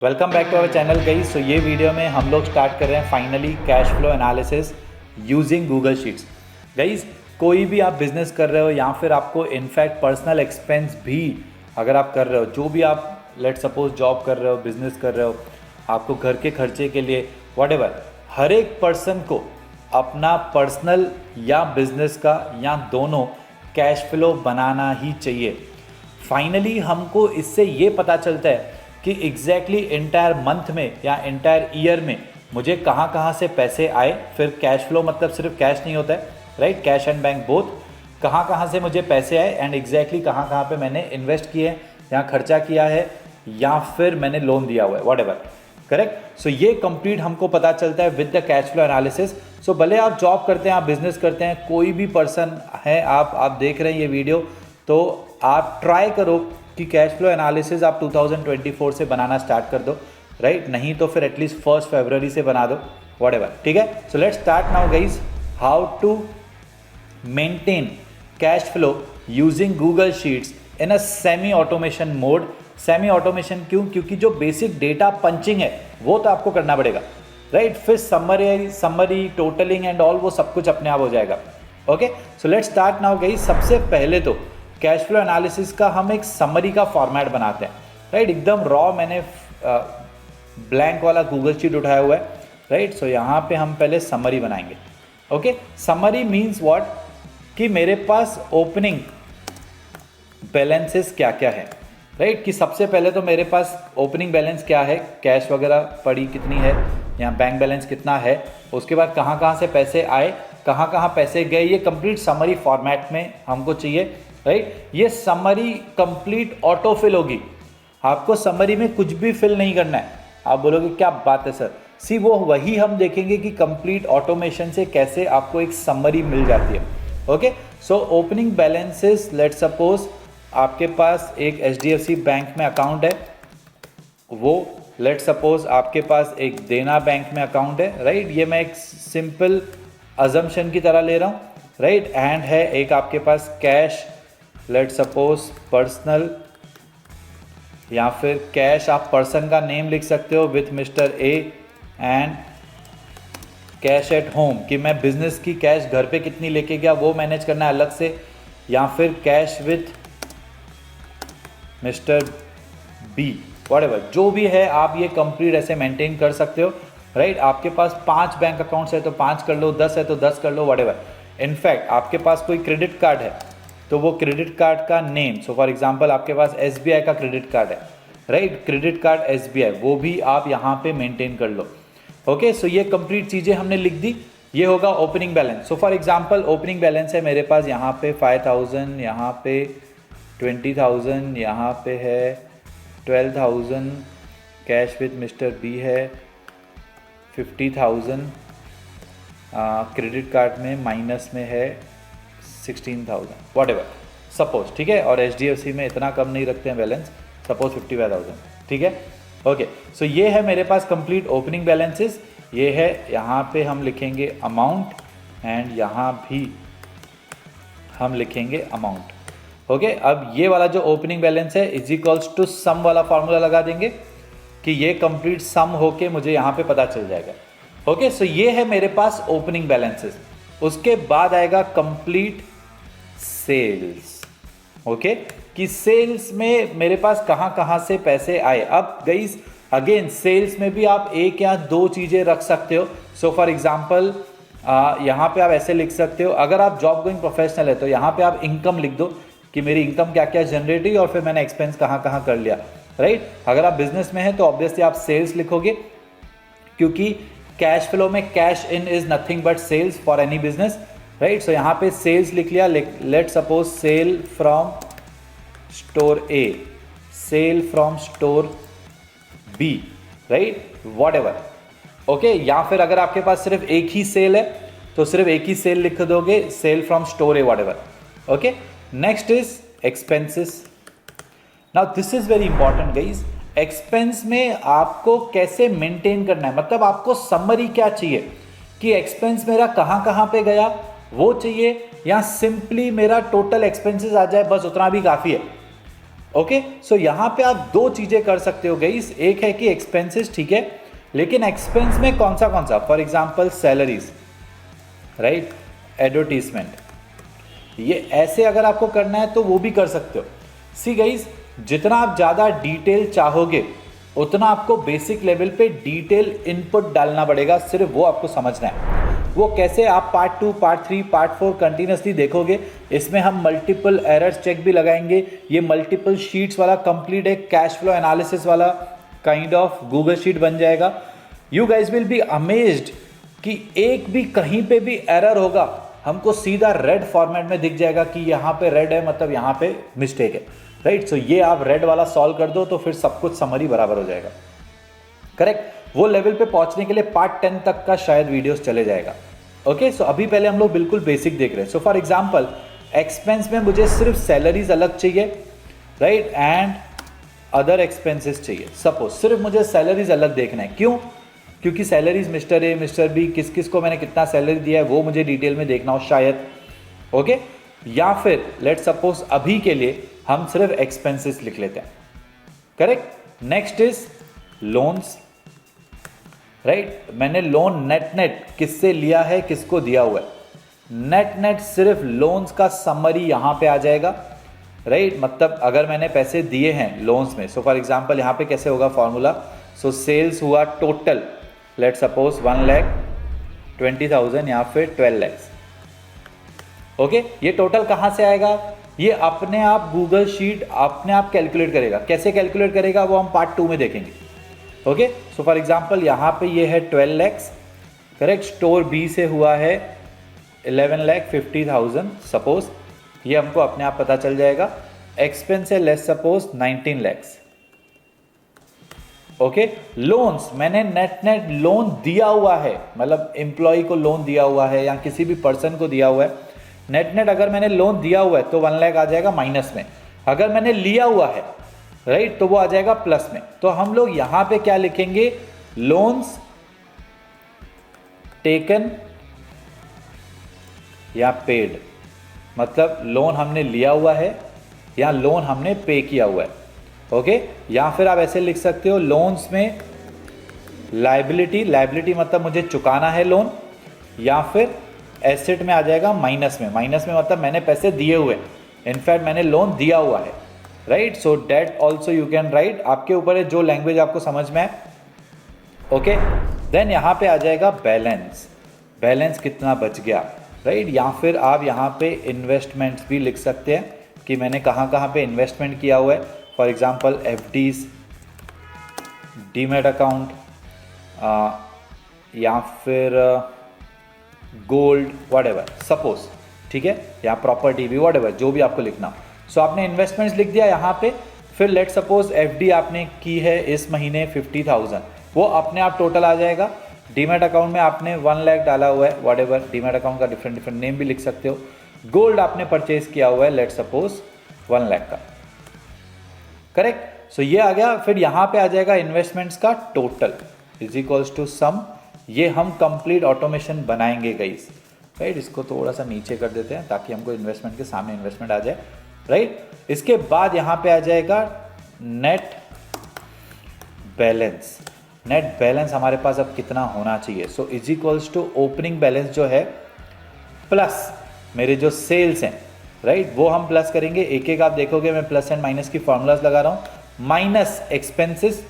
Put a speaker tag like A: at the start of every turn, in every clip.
A: Welcome back to our channel guys. So ये video में हम लोग स्टार्ट कर रहे हैं finally cash flow analysis using Google Sheets. Guys, कोई भी आप बिजनेस कर रहे हो या फिर आपको इनफैक्ट पर्सनल एक्सपेंस भी अगर आप कर रहे हो, जो भी आप लेट सपोज जॉब कर रहे हो, बिजनेस कर रहे हो, आपको घर के खर्चे के लिए व्हाटएवर, हर एक पर्सन को अपना पर्सनल या बिजनेस का या दोनों कैश फ्लो बनाना ही चाहिए। फाइनली हमको इससे ये पता चलता है कि एग्जैक्टली इंटायर मंथ में या इंटायर ईयर में मुझे कहाँ कहाँ से पैसे आए। फिर कैश फ्लो मतलब सिर्फ कैश नहीं होता है, right, cash and bank both. कहाँ कहाँ से मुझे पैसे आए एंड एग्जैक्टली कहाँ कहाँ पे मैंने इन्वेस्ट किए या खर्चा किया है या फिर मैंने लोन दिया हुआ है, व्हाटएवर, करेक्ट। सो ये कंप्लीट हमको पता चलता है with the cash flow analysis. So भले आप जॉब करते हैं, आप बिजनेस करते हैं, कोई भी पर्सन है, आप देख रहे हैं ये वीडियो, तो आप ट्राई करो कि कैश फ्लो एनालिसिस आप 2024 से बनाना स्टार्ट कर दो, राइट। नहीं तो फिर एटलीस्ट 1 फरवरी से बना दो, व्हाटएवर, ठीक है। So let's start now guys, how to maintain cash flow using Google sheets in a semi automation mode. Semi automation क्यों? क्योंकि जो बेसिक डेटा पंचिंग है वो तो आपको करना पड़ेगा, राइट। फिर समरी टोटलिंग एंड ऑल वो सब कुछ अपने आप हो जाएगा। Okay, so let's start now guys. सबसे पहले तो कैश फ्लो एनालिसिस का हम एक समरी का फॉर्मेट बनाते हैं, राइट। एकदम रॉ मैंने ब्लैंक वाला गूगल शीट उठाया हुआ है, राइट। सो यहाँ पे हम पहले समरी बनाएंगे। ओके, समरी मीन्स व्हाट, कि मेरे पास ओपनिंग बैलेंसेस क्या क्या है, राइट। कि सबसे पहले तो मेरे पास ओपनिंग बैलेंस क्या है, कैश वगैरह पड़ी कितनी है, या बैंक बैलेंस कितना है, उसके बाद कहाँ कहाँ से पैसे आए, कहाँ कहाँ पैसे गए, ये कंप्लीट समरी फॉर्मेट में हमको चाहिए, राइट। ये समरी कंप्लीट ऑटो फिल होगी, आपको समरी में कुछ भी फिल नहीं करना है। आप बोलोगे क्या बात है सर, सी वो वही हम देखेंगे कि कंप्लीट ऑटोमेशन से कैसे आपको एक समरी मिल जाती है। Okay, so opening balances, let suppose आपके पास एक HDFC बैंक में अकाउंट है, वो लेट सपोज आपके पास एक देना बैंक में अकाउंट है, राइट। ये मैं एक सिंपल अजम्पशन की तरह ले रहा हूँ, राइट। एंड है एक आपके पास कैश, लेट सपोज पर्सनल, या फिर कैश आप पर्सन का नेम लिख सकते हो with mister A, and cash at home कि मैं बिजनेस की कैश घर पे कितनी लेके गया वो मैनेज करना है अलग से, या फिर cash with mister B, whatever, जो भी है आप ये कंप्लीट ऐसे मेंटेन कर सकते हो, राइट। आपके पास 5 बैंक अकाउंट्स है तो 5 कर लो, 10 है तो 10 कर लो, व्हाटएवर। इनफैक्ट आपके पास कोई क्रेडिट कार्ड है तो वो क्रेडिट कार्ड का नेम, सो फॉर एग्जांपल आपके पास SBI का क्रेडिट कार्ड है, राइट, क्रेडिट कार्ड SBI, वो भी आप यहाँ पे मेंटेन कर लो। ओके, सो ये कंप्लीट चीज़ें हमने लिख दी। ये होगा opening balance. So for example opening balance है मेरे पास यहाँ पे 5000, यहाँ पे 20,000, यहाँ पे है 12,000, कैश विथ मिस्टर बी है 50,000, क्रेडिट कार्ड में माइनस में है 16,000, व्हाटएवर, सपोज, ठीक है। और HDFC में इतना कम नहीं रखते हैं बैलेंस, सपोज 55,000, ठीक है। ओके, सो ये है मेरे पास कंप्लीट ओपनिंग बैलेंसेस। ये है, यहाँ पे हम लिखेंगे अमाउंट एंड यहाँ भी हम लिखेंगे अमाउंट। ओके, अब ये वाला जो ओपनिंग बैलेंस है इज इक्वल्स टू सम वाला फार्मूला लगा देंगे कि ये कंप्लीट सम होके मुझे यहाँ पे पता चल जाएगा। ओके, सो ये है मेरे पास ओपनिंग बैलेंसेस। उसके बाद आएगा कंप्लीट सेल्स। ओके, कि सेल्स में मेरे पास कहाँ कहाँ से पैसे आए। अब गाइस अगेन सेल्स में भी आप एक या दो चीज़ें रख सकते हो। सो फॉर एग्जांपल यहाँ पे आप ऐसे लिख सकते हो, अगर आप जॉब गोइंग प्रोफेशनल है तो यहाँ पे आप इनकम लिख दो कि मेरी इनकम क्या क्या जनरेट हुई और फिर मैंने एक्सपेंस कहाँ कहाँ कर लिया, राइट। अगर आप बिजनेस में हैं तो ऑब्वियसली आप सेल्स लिखोगे, क्योंकि कैश फ्लो में cash in is nothing but sales for any business, right. So यहाँ पे सेल्स लिख लिया, let suppose sale from store A, sale from store B, right, whatever. Okay, या फिर अगर आपके पास सिर्फ एक ही सेल है तो सिर्फ एक ही सेल लिख दोगे, sale from store A, whatever. Okay, next is expenses. Now this is very important guys. Expense में आपको कैसे मेंटेन करना है, मतलब आपको समरी क्या चाहिए कि एक्सपेंस मेरा कहाँ कहाँ पे गया वो चाहिए, या सिंपली मेरा टोटल एक्सपेंसेस आ जाए, बस उतना भी काफ़ी है। ओके, सो यहां पे आप दो चीजें कर सकते हो गाइस। एक है कि एक्सपेंसेस, ठीक है, लेकिन एक्सपेंस में कौन सा, for example salaries, right, advertisement, ये ऐसे अगर आपको करना है तो वो भी कर सकते हो। सी गाइस, जितना आप ज़्यादा डिटेल चाहोगे उतना आपको बेसिक लेवल पे डिटेल इनपुट डालना पड़ेगा, सिर्फ वो आपको समझना है। वो कैसे, आप पार्ट 2, पार्ट 3, पार्ट 4 कंटिन्यूसली देखोगे। इसमें हम मल्टीपल एरर्स चेक भी लगाएंगे। ये मल्टीपल शीट्स वाला कंप्लीट एक कैश फ्लो एनालिसिस वाला काइंड ऑफ गूगल शीट बन जाएगा। You guys will be amazed कि एक भी कहीं पे भी एरर होगा हमको सीधा रेड फॉर्मेट में दिख जाएगा कि यहाँ पे रेड है, मतलब यहाँ पे मिस्टेक है, राइट। सो ये आप रेड वाला सॉल्व कर दो तो फिर सब कुछ समरी बराबर हो जाएगा, करेक्ट। वो लेवल पे पहुंचने के लिए पार्ट 10 तक का शायद वीडियोस चले जाएगा। ओके, सो अभी पहले हम लोग बिल्कुल बेसिक देख रहे हैं। सो फॉर एग्जांपल, एक्सपेंस में मुझे सिर्फ सैलरीज अलग चाहिए, राइट, एंड अदर एक्सपेंसेस चाहिए। सपोज सिर्फ मुझे सैलरीज अलग देखना है, क्यों? क्योंकि salaries mister A, mister B, किस किस को मैंने कितना सैलरी दिया है वो मुझे डिटेल में देखना हो शायद। ओके, या फिर लेट सपोज अभी के लिए हम सिर्फ एक्सपेंसेस लिख लेते हैं, correct. Next is loans, right. मैंने लोन नेट किससे लिया है, किसको दिया हुआ है, नेट सिर्फ लोन्स का समरी यहां पे आ जाएगा, राइट। मतलब अगर मैंने पैसे दिए हैं लोन्स में, सो फॉर एग्जांपल यहां पे कैसे होगा फॉर्मूला, सो सेल्स हुआ टोटल, लेट सपोज 1,20,000 या फिर 12 lakhs। ओके, ये टोटल कहां से आएगा, ये अपने आप गूगल शीट अपने आप कैलकुलेट करेगा। कैसे कैलकुलेट करेगा वो हम पार्ट 2 में देखेंगे। ओके, सो फॉर एग्जांपल यहाँ पे ये है 12 lakhs, करेक्ट। स्टोर बी से हुआ है 11,50,000 सपोज, ये हमको अपने आप पता चल जाएगा। एक्सपेंस है let's suppose 19 lakhs। Okay, loans मैंने नेट लोन दिया हुआ है, मतलब एम्प्लॉय को लोन दिया हुआ है या किसी भी पर्सन को दिया हुआ है। नेट अगर मैंने लोन दिया हुआ है तो 1 लाख आ जाएगा माइनस में, अगर मैंने लिया हुआ है, राइट, तो वो आ जाएगा प्लस में। तो हम लोग यहां पे क्या लिखेंगे, लोन्स टेकन या पेड, मतलब लोन हमने लिया हुआ है या लोन हमने पे किया हुआ है। ओके, या फिर आप ऐसे लिख सकते हो, लोन्स में लाइबिलिटी मतलब मुझे चुकाना है लोन, या फिर एसेट में आ जाएगा माइनस में मतलब मैंने पैसे दिए हुए, इनफैक्ट मैंने लोन दिया हुआ है, right. So debt also you can write, आपके ऊपर है जो लैंग्वेज आपको समझ में है। ओके, देन यहाँ पे आ जाएगा बैलेंस कितना बच गया, राइट। या फिर आप यहाँ पे इन्वेस्टमेंट्स भी लिख सकते हैं कि मैंने कहाँ पे इन्वेस्टमेंट किया हुआ है। For example FDs, demat account, या फिर गोल्ड, व्हाटएवर सपोज, ठीक है, या प्रॉपर्टी भी, व्हाटएवर जो भी आपको लिखना। सो आपने इन्वेस्टमेंट्स लिख दिया यहाँ पे, फिर लेट सपोज FD आपने की है इस महीने 50,000, वो अपने आप टोटल आ जाएगा। डीमेट अकाउंट में आपने 1 लाख डाला हुआ है, व्हाटएवर, डीमेट अकाउंट का डिफरेंट नेम भी लिख सकते हो। गोल्ड आपने परचेज किया हुआ है लेट सपोज 1 लाख का, करेक्ट। सो ये आ गया। फिर यहाँ पे आ जाएगा इन्वेस्टमेंट्स का total is equals to some. ये हम कंप्लीट ऑटोमेशन बनाएंगे गाइस, राइट। इसको थोड़ा सा नीचे कर देते हैं ताकि हमको इन्वेस्टमेंट के सामने इन्वेस्टमेंट आ जाए, राइट। इसके बाद यहाँ पे आ जाएगा नेट बैलेंस हमारे पास अब कितना होना चाहिए। So is equals to opening balance जो है प्लस मेरे जो सेल्स हैं, राइट, वो हम प्लस करेंगे। एक आप देखोगे मैं प्लस एंड माइनस की फॉर्मूलाज लगा रहा हूं, minus expenses,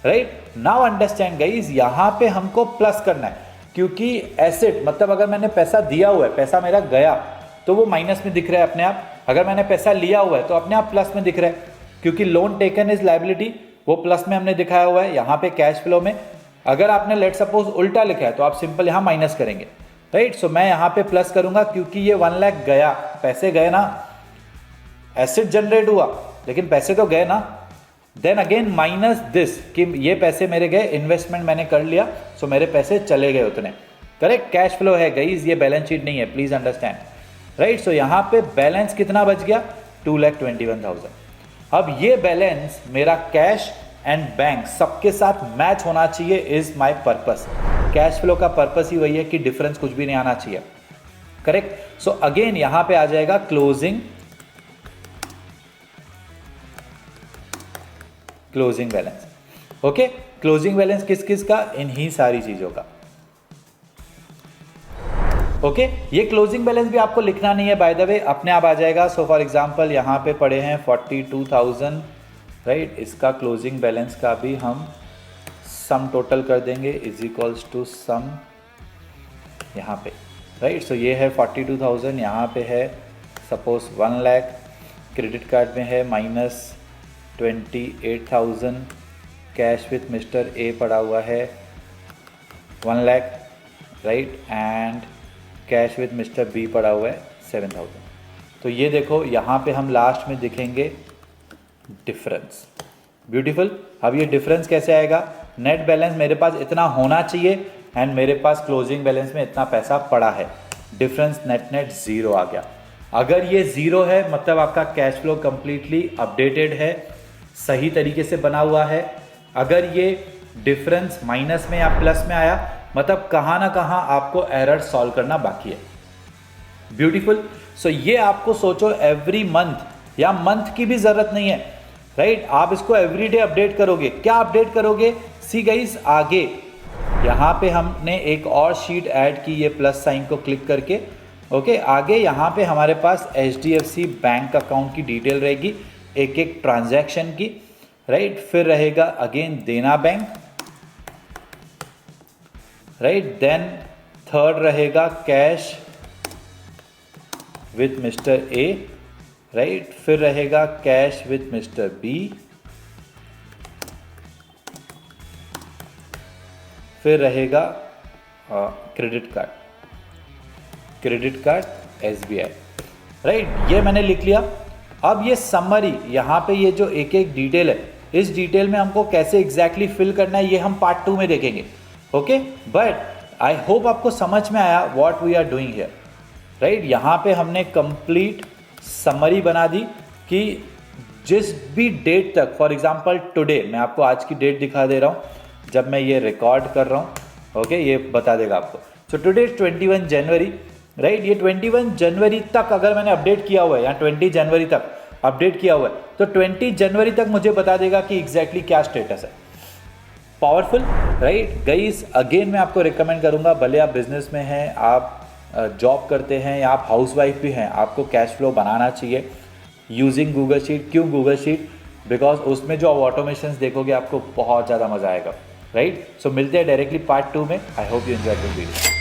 A: right. Now understand guys, यहां पे हमको प्लस करना है क्योंकि एसेट मतलब अगर मैंने पैसा दिया हुआ है, पैसा मेरा गया तो वो माइनस में दिख रहा है अपने आप। अगर मैंने पैसा लिया हुआ है तो अपने आप प्लस में दिख रहा है, क्योंकि लोन टेकन इज लायबिलिटी, वो प्लस में हमने दिखाया हुआ है यहाँ पे कैश फ्लो में। अगर आपने लेट सपोज उल्टा लिखा है तो आप सिंपल यहाँ माइनस करेंगे, राइट। सो मैं यहाँ पे प्लस करूंगा क्योंकि ये 1 लाख गया, पैसे गए ना, एसेट जनरेट हुआ लेकिन पैसे तो गए ना। देन अगेन माइनस दिस कि ये पैसे मेरे गए, इन्वेस्टमेंट मैंने कर लिया, सो मेरे पैसे चले गए उतने, करेक्ट। कैश फ्लो है गाइस, ये बैलेंस शीट नहीं है, प्लीज अंडरस्टैंड, राइट। सो यहाँ पे बैलेंस कितना बच गया, 2,21,000। अब ये बैलेंस मेरा कैश एंड बैंक सबके साथ मैच होना चाहिए, is my purpose. Cash flow का पर्पस ही वही है कि डिफरेंस कुछ भी नहीं आना चाहिए, करेक्ट। सो अगेन यहां पे आ जाएगा closing closing balance. Okay, closing balance किस किस का? इन्हीं सारी चीजों का। ओके, ये क्लोजिंग बैलेंस भी आपको लिखना नहीं है, बाय द वे अपने आप आ जाएगा। सो फॉर एग्जांपल यहाँ पे पड़े हैं 42,000, राइट, इसका क्लोजिंग बैलेंस का भी हम सम टोटल कर देंगे इज इक्वल्स टू सम यहाँ पे, राइट। सो ये है 42,000, यहाँ पे है सपोज 1 लाख, क्रेडिट कार्ड में है -28,000, कैश विथ मिस्टर ए पड़ा हुआ है 1 lakh, right, and cash with mister B पड़ा हुआ है 7,000। तो ये देखो यहाँ पे हम लास्ट में दिखेंगे डिफरेंस। ब्यूटीफुल। अब ये डिफरेंस कैसे आएगा? नेट बैलेंस मेरे पास इतना होना चाहिए एंड मेरे पास क्लोजिंग बैलेंस में इतना पैसा पड़ा है, डिफरेंस नेट नेट जीरो आ गया। अगर ये जीरो है मतलब आपका कैश फ्लो कंप्लीटली अपडेटेड है, सही तरीके से बना हुआ है। अगर ये डिफरेंस माइनस में या प्लस में आया मतलब कहाँ ना कहाँ आपको एरर सॉल्व करना बाकी है। ब्यूटीफुल। सो ये आपको सोचो एवरी मंथ या मंथ की भी जरूरत नहीं है, राइट, आप इसको एवरीडे अपडेट करोगे। क्या अपडेट करोगे? सी गाइस, आगे यहाँ पे हमने एक और शीट ऐड की, ये प्लस साइन को क्लिक करके। ओके, आगे यहाँ पे हमारे पास HDFC बैंक अकाउंट की डिटेल रहेगी, एक एक ट्रांजैक्शन की, राइट। फिर रहेगा अगेन देना बैंक, राइट। देन थर्ड रहेगा cash with mister A, right. फिर रहेगा कैश विथ मिस्टर बी, फिर रहेगा क्रेडिट कार्ड SBI, राइट। ये मैंने लिख लिया। अब ये समरी, यहाँ पे ये जो एक एक डिटेल है, इस डिटेल में हमको कैसे एग्जैक्टली फिल करना है ये हम पार्ट 2 में देखेंगे। ओके, बट आई होप आपको समझ में आया what we are doing here, right. यहाँ पे हमने कंप्लीट समरी बना दी कि जिस भी डेट तक, फॉर एग्जांपल टुडे, मैं आपको आज की डेट दिखा दे रहा हूँ जब मैं ये रिकॉर्ड कर रहा हूँ। ओके, ये बता देगा आपको। सो टुडे 21 जनवरी, राइट। ये 21 जनवरी तक अगर मैंने अपडेट किया हुआ है या 20 जनवरी तक अपडेट किया हुआ है तो 20 जनवरी तक मुझे बता देगा कि एग्जैक्टली क्या स्टेटस है। Powerful, right. गाइस, अगेन मैं आपको रिकमेंड करूंगा, भले आप बिजनेस में हैं, आप जॉब करते हैं या आप हाउसवाइफ भी हैं, आपको कैश फ्लो बनाना चाहिए यूजिंग गूगल शीट। क्यों गूगल शीट? बिकॉज उसमें जो आप ऑटोमेशंस देखोगे आपको बहुत ज़्यादा मजा आएगा, राइट। सो मिलते हैं डायरेक्टली पार्ट 2 में। I hope you enjoy this video.